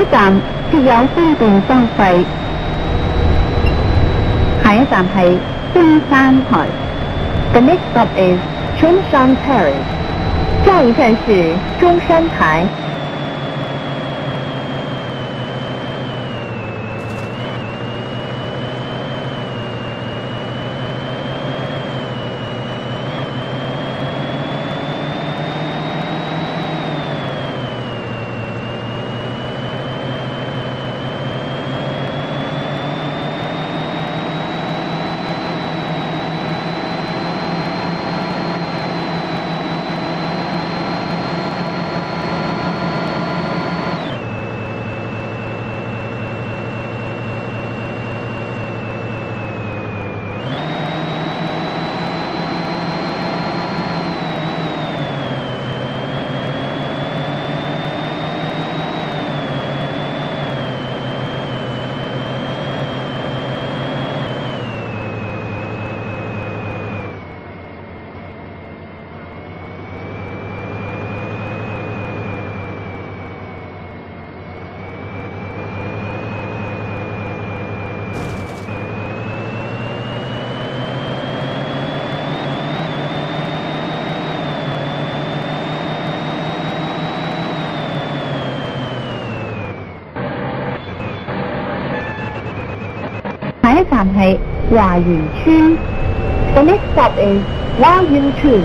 一站設有公共收費。下一站係中山台。The next stop is 中山台。下一站是中山台。下一站係華園村。The next stop is 華園村。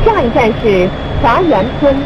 下一站是華園村。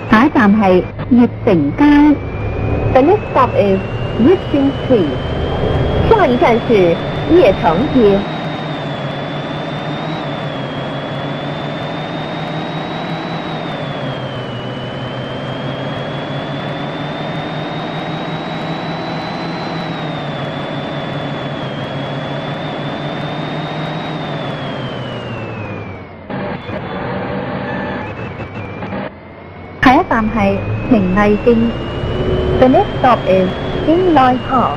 下一站係悅城街。The next stop is 悅城 Street。下一站是悅城街。下一站係明麗徑。The next stop is 明麗巷。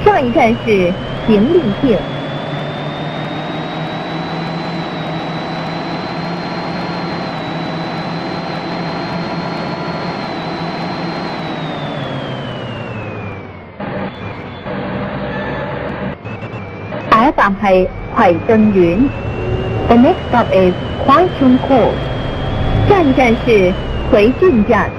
下一站是明麗徑。下一站係葵俊苑。The next stop is 葵俊 Court。下一站是葵俊站。